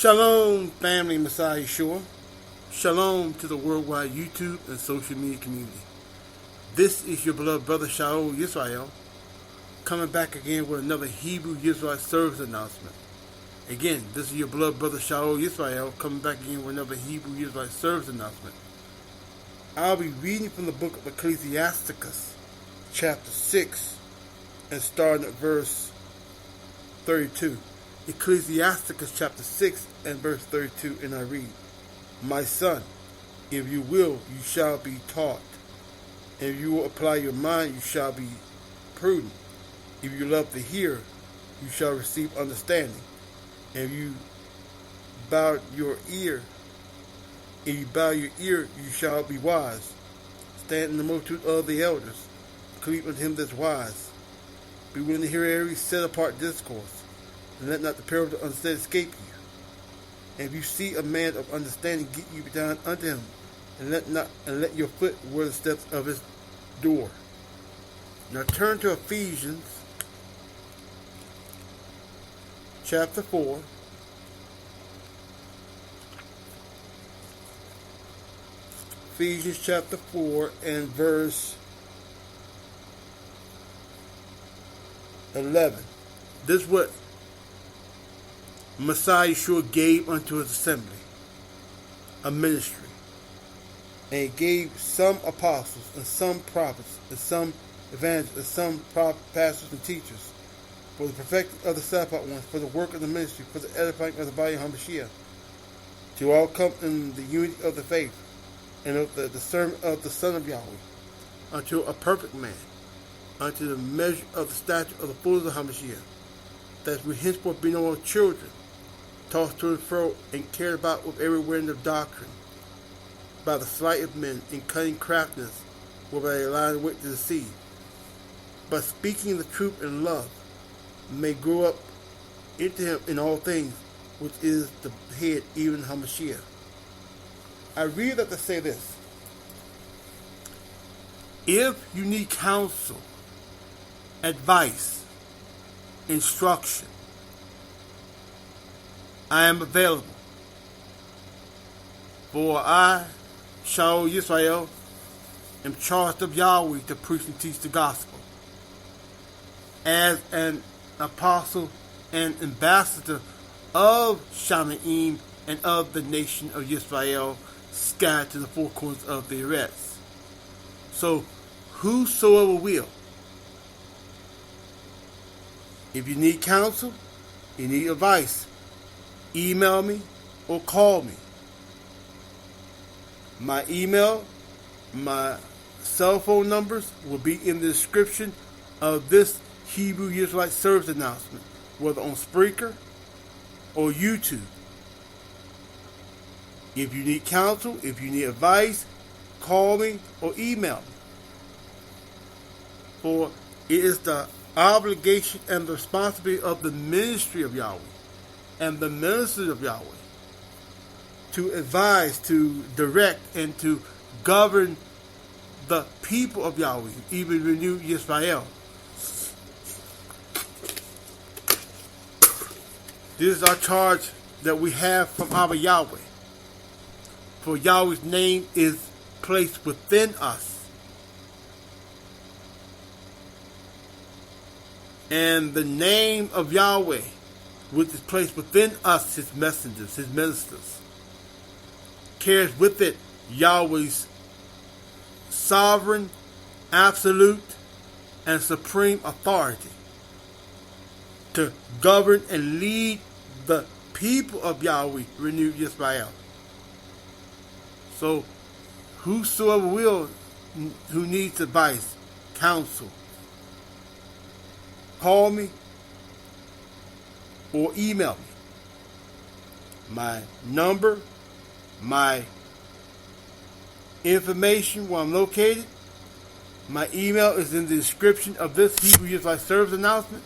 Shalom, family Messiah Yahshua. Shalom to the worldwide YouTube and social media community. This is your beloved brother SHA'UL Yisrael, coming back again with another Hebrew Israelite service announcement. Again, this is your beloved brother SHA'UL Yisrael, coming back again with another Hebrew Israelite service announcement. I'll be reading from the book of Ecclesiasticus, chapter 6, and starting at verse 32. Ecclesiasticus chapter 6 and verse 32, and I read, "My son, if you will, you shall be taught. And if you will apply your mind, you shall be prudent. If you love to hear, you shall receive understanding. And if you bow your ear, you shall be wise. Stand in the multitude of the elders. Cleave unto him that's wise. Be willing to hear every set-apart discourse. And let not the parable of the unsteady escape you. And if you see a man of understanding, get you down unto him, and let your foot wear the steps of his door." Now turn to Ephesians chapter 4. Ephesians chapter 4 and verse 11. This is what Messiah Yahshua gave unto his assembly, a ministry. And he gave some apostles, and some prophets, and some evangelists, and some pastors and teachers, for the perfecting of the sanctified ones, for the work of the ministry, for the edifying of the body of HaMessiYAH, to all come in the unity of the faith, and of the discernment of the Son of Yahweh, unto a perfect man, unto the measure of the stature of the fullness of HaMessiYAH, that we henceforth be no more children, tossed to and fro, and carried about with every wind of doctrine, by the sleight of men, in cunning craftiness, whereby they lie in wait to deceive. But speaking the truth in love, may grow up into him in all things, which is the head, even HaMessiYAH. I read that to say this: if you need counsel, advice, instruction, I am available. For I, SHA'UL Yisrael, am charged of Yahweh to preach and teach the gospel. As an apostle and ambassador of Shamaim and of the nation of Yisrael, scattered to the four corners of the earth. So, whosoever will, if you need counsel, you need advice, email me or call me. My email, my cell phone numbers will be in the description of this Hebrew Israelite service announcement, whether on Spreaker or YouTube. If you need counsel, if you need advice, call me or email me. For it is the obligation and the responsibility of the ministry of Yahweh and the ministers of Yahweh to advise, to direct, and to govern the people of Yahweh, even renewed Yisrael. This is our charge that we have from our Yahweh. For Yahweh's name is placed within us. And the name of Yahweh, which is placed within us, his messengers, his ministers, carries with it Yahweh's sovereign, absolute, and supreme authority to govern and lead the people of Yahweh, renewed Yisrael. So, whosoever will, who needs advice, counsel, call me or email me. My number, my information, where I'm located, my email is in the description of this Hebrew Israelite service announcement.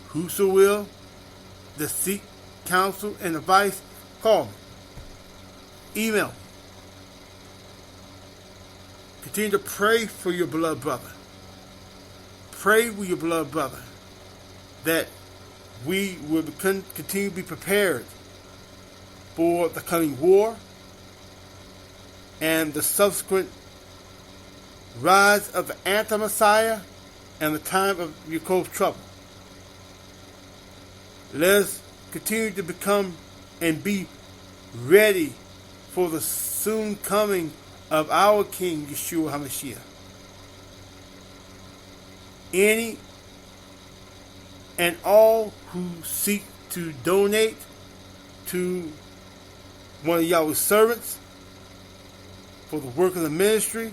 Whoso will that seek counsel and advice, call me. Email me. Continue to pray for your beloved brother. Pray with your beloved brother that we will continue to be prepared for the coming war and the subsequent rise of the anti-Messiah and the time of Yaakov's trouble. Let us continue to become and be ready for the soon coming of our King Yahshua Ha MessiYAH. Any and all who seek to donate to one of Yahweh's servants for the work of the ministry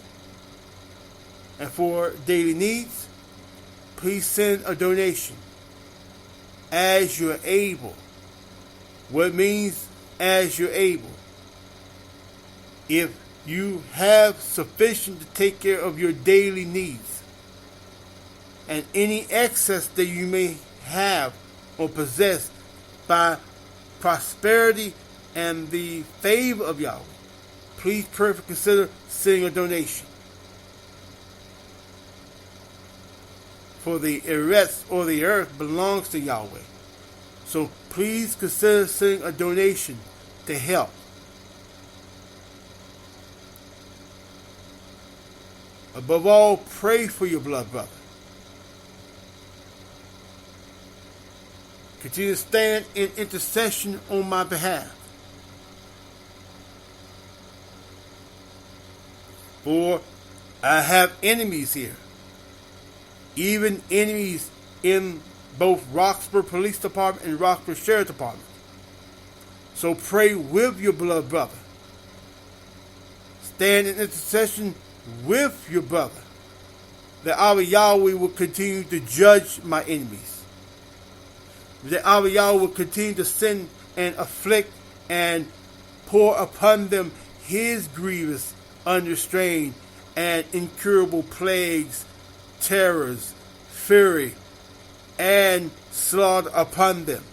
and for daily needs, please send a donation as you're able. What it means as you're able. If you have sufficient to take care of your daily needs and any excess that you may have or possess by prosperity and the favor of Yahweh, please prayerfully consider sending a donation. For the eretz or the earth belongs to Yahweh. So please consider sending a donation to help. Above all, pray for your blood brother. Continue to stand in intercession on my behalf. For I have enemies here. Even enemies in both Roxboro Police Department and Roxboro Sheriff Department. So pray with your blood brother. Stand in intercession with your brother, that our Yahweh will continue to judge my enemies. That our Yahweh will continue to send and afflict and pour upon them his grievous, unrestrained, and incurable plagues, terrors, fury, and slaughter upon them.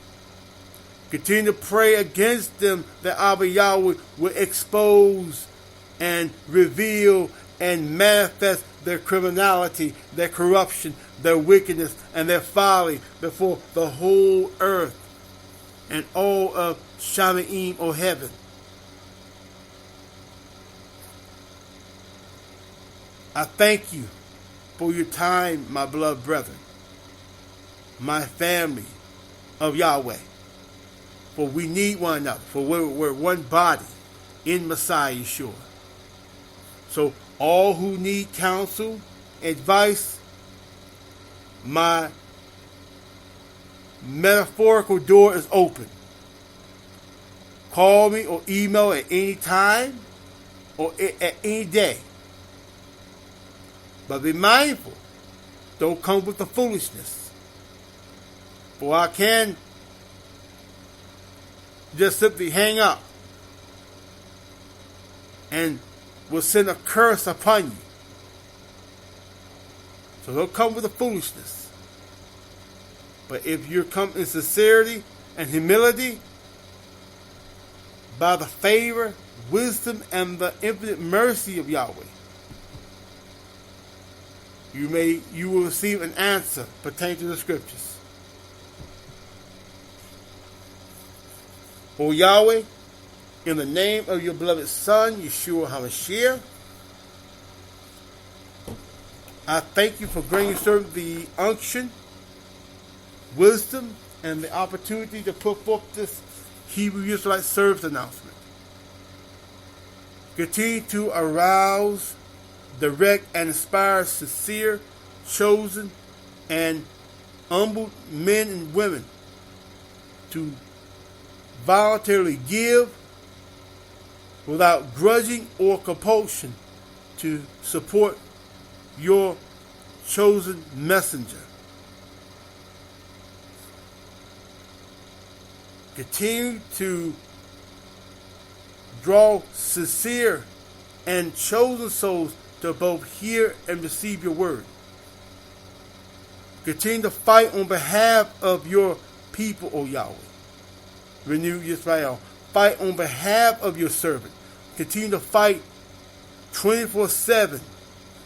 Continue to pray against them, that our Yahweh will expose and reveal and manifest their criminality, their corruption, their wickedness, and their folly before the whole earth and all of Shamaim or heaven. I thank you for your time, my beloved brethren, my family of Yahweh. For we need one another, for we're one body in Messiah Yeshua. So all who need counsel, advice, my metaphorical door is open. Call me or email at any time or at any day. But be mindful, don't come with the foolishness. For I can just simply hang up and will send a curse upon you. So don't come with the foolishness. But if you come in sincerity and humility, by the favor, wisdom, and the infinite mercy of Yahweh, you will receive an answer pertaining to the scriptures. O Yahweh, in the name of your beloved Son, Yahshua Ha MessiYAH, I thank you for granting your servant the unction, wisdom, and the opportunity to put forth this Hebrew Israelite service announcement. Continue to arouse, direct, and inspire sincere, chosen, and humbled men and women to voluntarily give without grudging or compulsion to support your chosen messenger. Continue to draw sincere and chosen souls to both hear and receive your word. Continue to fight on behalf of your people, O Yahweh. Renew Israel. Fight on behalf of your servant. Continue to fight 24/7,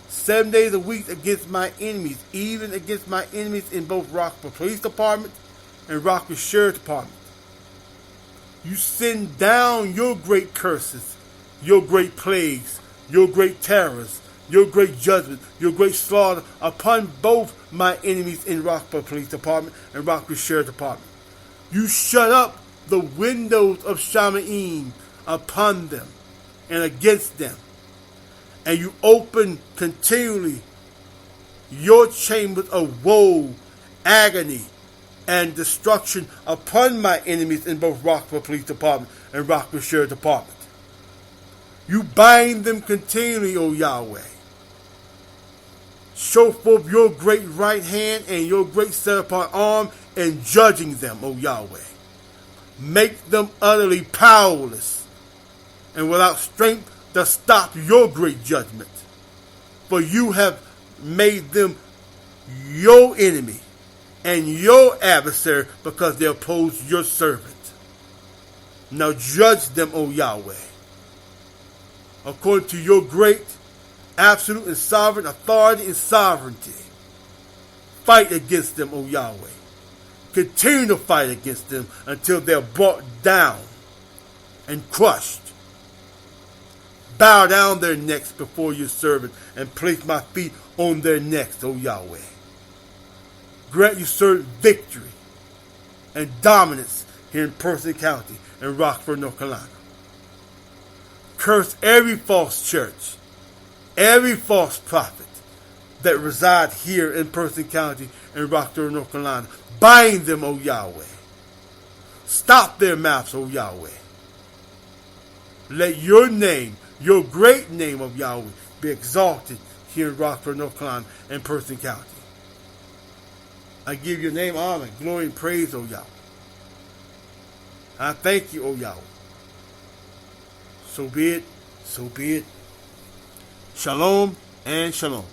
7 days a week against my enemies, even against my enemies in both Roxboro Police Department and Roxboro Sheriff Department. You send down your great curses, your great plagues, your great terrors, your great judgment, your great slaughter upon both my enemies in Roxboro Police Department and Roxboro Sheriff Department. You shut up the windows of Shamayim upon them and against them, and you open continually your chambers of woe, agony, and destruction upon my enemies in both Roxboro Police Department and Roxboro Sheriff Department. You bind them continually, O Yahweh. Show forth your great right hand and your great set-apart arm in judging them, O Yahweh. Make them utterly powerless and without strength to stop your great judgment. For you have made them your enemy and your adversary because they oppose your servant. Now judge them, O Yahweh, according to your great, absolute, and sovereign authority and sovereignty. Fight against them, O Yahweh. Continue to fight against them until they are brought down and crushed. Bow down their necks before your servant and place my feet on their necks, O Yahweh. Grant your servant victory and dominance here in Burton County and Roxboro, North Carolina. Curse every false church, every false prophet that reside here in Burton County and Roxboro, North Carolina. Bind them, O Yahweh. Stop their mouths, O Yahweh. Let your name, your great name of Yahweh, be exalted here in Roxboro, North Carolina and Burton County. I give your name honor, glory, and praise, O Yahweh. I thank you, O Yahweh. So be it, so be it. Shalom and shalom.